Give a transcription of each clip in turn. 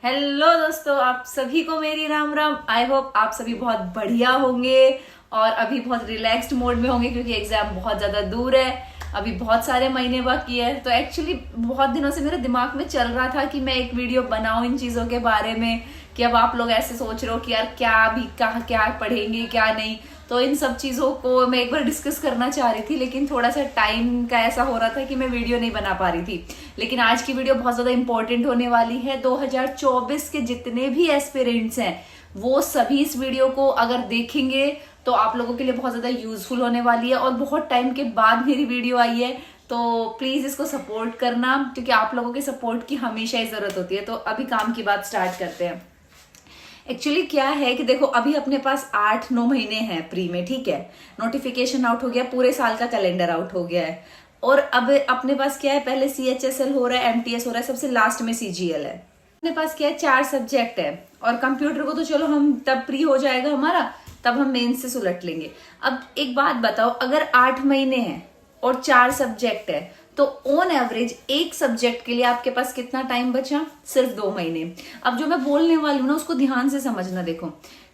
Hello दोस्तों, आप सभी को मेरी राम राम। आई होप आप सभी बहुत बढ़िया होंगे और अभी बहुत रिलैक्स्ड मोड में होंगे क्योंकि एग्जाम बहुत ज्यादा दूर है। अभी बहुत सारे महीने बाकी है। तो एक्चुअली बहुत दिनों से मेरे दिमाग में चल रहा था कि मैं एक वीडियो बनाऊं इन चीजों के बारे में कि अब आप लोग ऐसे सोच रहे हो कि यार क्या अभी कहाँ क्या पढ़ेंगे क्या नहीं। तो इन सब चीजों को मैं एक बार डिस्कस करना चाह रही थी, लेकिन थोड़ा सा टाइम का ऐसा हो रहा था कि मैं वीडियो नहीं बना पा रही थी। लेकिन आज की वीडियो बहुत ज्यादा इंपॉर्टेंट होने वाली है। 2024 के जितने भी एस्पिरेंट्स हैं वो सभी इस वीडियो को अगर देखेंगे तो आप लोगों के लिए बहुत ज्यादा यूजफुल होने वाली है। और बहुत टाइम के बाद मेरी वीडियो आई है तो प्लीज इसको सपोर्ट करना, क्योंकि आप लोगों के सपोर्ट की हमेशा ही जरूरत होती है। तो अभी काम की बात स्टार्ट करते हैं। एक्चुअली क्या है कि देखो, अभी अपने पास 8-9 महीने हैं प्री में, ठीक है। नोटिफिकेशन आउट हो गया, पूरे साल का कैलेंडर आउट हो गया है। और अब अपने पास क्या है, पहले CHSL हो रहा है, MTS हो रहा है, सबसे लास्ट में CGL है। अपने पास क्या है, 4 सब्जेक्ट है। और कंप्यूटर को तो चलो हम तब प्री हो जाएगा हमारा, तब हम मेन से सुलट लेंगे। अब एक बात बताओ, अगर 8 महीने हैं और 4 सब्जेक्ट है तो ऑन एवरेज एक सब्जेक्ट के लिए आपके पास कितना टाइम बचा? सिर्फ 2 महीने। अब जो मैं बोलने वाली हूँ ना उसको ध्यान से समझना। देखो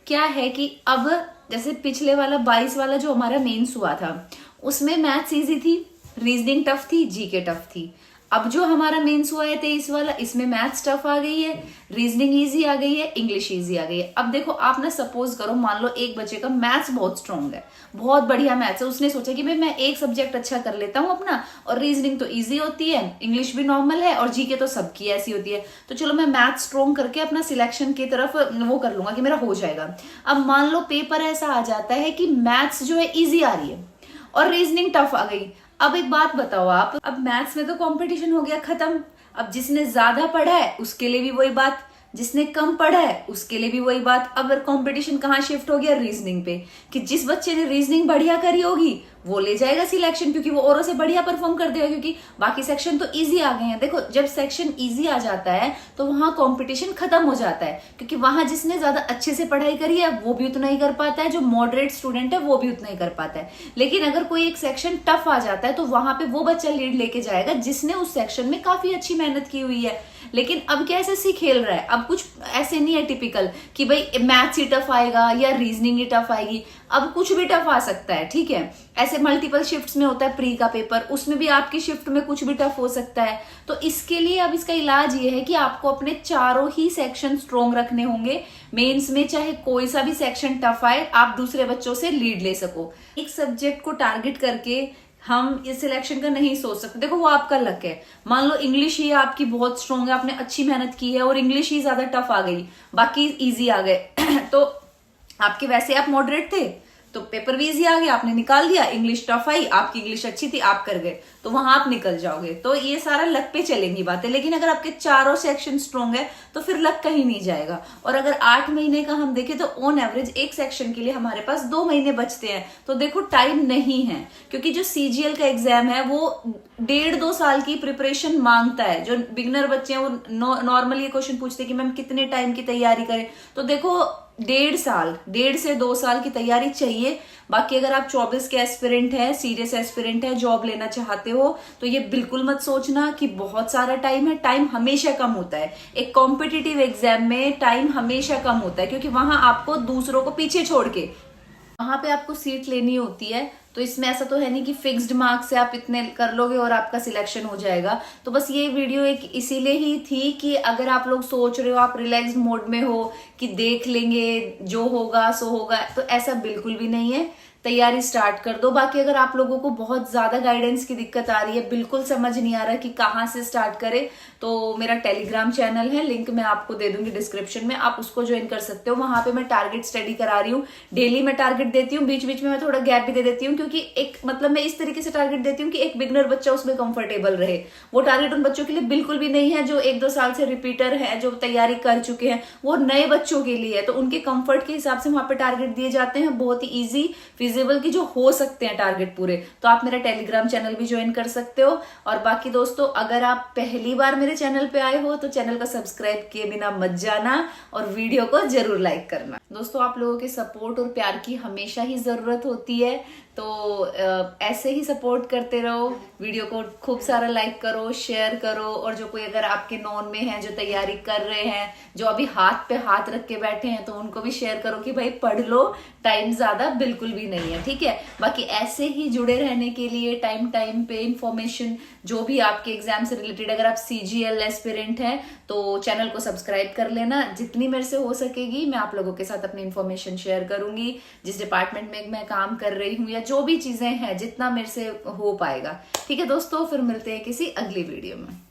क्या है कि अब जैसे पिछले वाला 22 वाला जो हमारा मेंस हुआ था उसमें मैथ्स इजी थी, रीजनिंग टफ थी, जीके टफ थी। अब जो हमारा मेंस हुआ है 23 वाला, इसमें मैथ्स टफ आ गई है, रीजनिंग इजी आ गई है, इंग्लिश इजी आ गई है। अब देखो आप ना सपोज करो, मान लो एक बच्चे का मैथ्स बहुत स्ट्रांग है, बहुत बढ़िया मैथ्स है, उसने सोचा कि भाई मैं एक सब्जेक्ट अच्छा कर लेता हूँ अपना, और रीजनिंग तो इजी होती है, इंग्लिश भी नॉर्मल है, और जीके तो सबकी ऐसी होती है, तो चलो मैं मैथ्स स्ट्रॉन्ग करके अपना सिलेक्शन की तरफ वो कर लूंगा कि मेरा हो जाएगा। अब मान लो पेपर ऐसा आ जाता है कि मैथ्स जो है इजी आ रही है और रीजनिंग टफ आ गई। अब एक बात बताओ आप, अब मैथ्स में तो कंपटीशन हो गया खत्म। अब जिसने ज्यादा पढ़ा है उसके लिए भी वही बात, जिसने कम पढ़ा है उसके लिए भी वही बात। अब कंपटीशन कहाँ शिफ्ट हो गया? रीजनिंग पे, कि जिस बच्चे ने रीजनिंग बढ़िया करी होगी वो ले जाएगा सिलेक्शन, क्योंकि वो औरों से बढ़िया परफॉर्म कर देगा, क्योंकि बाकी सेक्शन तो इजी आ गए हैं। देखो जब सेक्शन इजी आ जाता है तो वहां कंपटीशन खत्म हो जाता है, क्योंकि वहां जिसने ज्यादा अच्छे से पढ़ाई करी है वो भी उतना ही कर पाता है, जो मॉडरेट स्टूडेंट है वो भी उतना ही कर पाता है। लेकिन अगर कोई एक सेक्शन टफ आ जाता है तो वहां पे वो बच्चा लीड लेके जाएगा जिसने उस सेक्शन में काफी अच्छी मेहनत की हुई है। लेकिन अब क्या ऐसे खेल रहा है, अब कुछ ऐसे नहीं है टिपिकल कि भाई मैथ्स ही टफ आएगा या रीजनिंग ही टफ आएगी। अब कुछ भी टफ आ सकता है, ठीक है। ऐसे मल्टीपल शिफ्ट्स में होता है प्री का पेपर, उसमें भी आपकी शिफ्ट में कुछ भी टफ हो सकता है। तो इसके लिए अब इसका इलाज ये है कि आपको अपने चारों ही सेक्शन स्ट्रोंग रखने होंगे। मेंस में चाहे कोई सा भी सेक्शन टफ आए, आप दूसरे बच्चों से लीड ले सको। एक सब्जेक्ट को टारगेट करके हम इस सिलेक्शन का नहीं सोच सकते। देखो वो आपका लक है। मान लो इंग्लिश ही आपकी बहुत स्ट्रांग है, आपने अच्छी मेहनत की है और इंग्लिश ही ज्यादा टफ आ गई, बाकी इजी आ गए तो आपके वैसे आप मॉडरेट थे तो पेपर भी इजी आ गया, आपने निकाल दिया। इंग्लिश टफ आई, आपकी इंग्लिश अच्छी थी, आप कर गए, तो वहां आप निकल जाओगे। तो ये सारा लक पे चलेंगी बातें। लेकिन अगर आपके चारों सेक्शन स्ट्रॉन्ग है तो फिर लक कहीं नहीं जाएगा। और अगर 8 महीने का हम देखें तो ऑन एवरेज एक सेक्शन के लिए हमारे पास 2 महीने बचते हैं। तो देखो टाइम नहीं है, क्योंकि जो CGL का एग्जाम है वो 1.5-2 साल की प्रिपरेशन मांगता है। जो बिगनर बच्चे हैं वो नॉर्मली ये क्वेश्चन पूछते हैं कि मैम कितने टाइम की तैयारी करें, तो देखो 1.5 से 2 साल की तैयारी चाहिए। बाकी अगर आप 24 के एस्पिरेंट है, सीरियस एस्पिरेंट है, जॉब लेना चाहते हो, तो ये बिल्कुल मत सोचना कि बहुत सारा टाइम है। टाइम हमेशा कम होता है। एक कॉम्पिटिटिव एग्जाम में टाइम हमेशा कम होता है, क्योंकि वहां आपको दूसरों को पीछे छोड़ के वहां पे आपको सीट लेनी होती है। तो इसमें ऐसा तो है नहीं कि फिक्स्ड मार्क्स से आप इतने कर लोगे और आपका सिलेक्शन हो जाएगा। तो बस ये वीडियो एक इसीलिए ही थी कि अगर आप लोग सोच रहे हो, आप रिलैक्स मोड में हो कि देख लेंगे जो होगा सो होगा, तो ऐसा बिल्कुल भी नहीं है। तैयारी स्टार्ट कर दो। बाकी अगर आप लोगों को बहुत ज्यादा गाइडेंस की दिक्कत आ रही है, बिल्कुल समझ नहीं आ रहा कि कहाँ से स्टार्ट करें, तो मेरा टेलीग्राम चैनल है, लिंक मैं आपको दे दूंगी डिस्क्रिप्शन में, आप उसको ज्वाइन कर सकते हो। वहां पे मैं टारगेट स्टडी करा रही हूँ, डेली मैं टारगेट देती हूँ, बीच बीच में मैं थोड़ा गैप भी दे देती हूँ, क्योंकि एक मतलब मैं इस तरीके से टारगेट देती हूँ कि एक बिगनर बच्चा उसमें कंफर्टेबल रहे। वो टारगेट उन बच्चों के लिए बिल्कुल भी नहीं है जो 1-2 साल से रिपीटर है, जो तैयारी कर चुके हैं। वो नए बच्चों के लिए है, तो उनके कंफर्ट के हिसाब से वहां पे टारगेट दिए जाते हैं। बहुत ही ईजी विजिबल की जो हो सकते हैं टारगेट पूरे, तो आप मेरा टेलीग्राम चैनल भी ज्वाइन कर सकते हो। और बाकी दोस्तों, अगर आप पहली बार मेरे चैनल पे आए हो तो चैनल को सब्सक्राइब किए बिना मत जाना और वीडियो को जरूर लाइक करना। दोस्तों, आप लोगों के सपोर्ट और प्यार की हमेशा ही जरूरत होती है, तो ऐसे ही सपोर्ट करते रहो। वीडियो को खूब सारा लाइक करो, शेयर करो, और जो कोई अगर आपके नॉन में है जो तैयारी कर रहे हैं, जो अभी हाथ पे हाथ रख के बैठे हैं, तो उनको भी शेयर करो कि भाई पढ़ लो, टाइम ज्यादा बिल्कुल भी नहीं है, ठीक है। बाकी ऐसे ही जुड़े रहने के लिए टाइम टाइम पे इंफॉर्मेशन जो भी आपके एग्जाम से रिलेटेड, अगर आप CGL एस्पिरेंट हैं तो चैनल को सब्सक्राइब कर लेना। जितनी मेरे से हो सकेगी मैं आप लोगों के साथ अपनी इंफॉर्मेशन शेयर करूंगी, जिस डिपार्टमेंट में मैं काम कर रही हूँ या जो भी चीजें हैं, जितना मेरे से हो पाएगा, ठीक है दोस्तों। फिर मिलते हैं किसी अगली वीडियो में।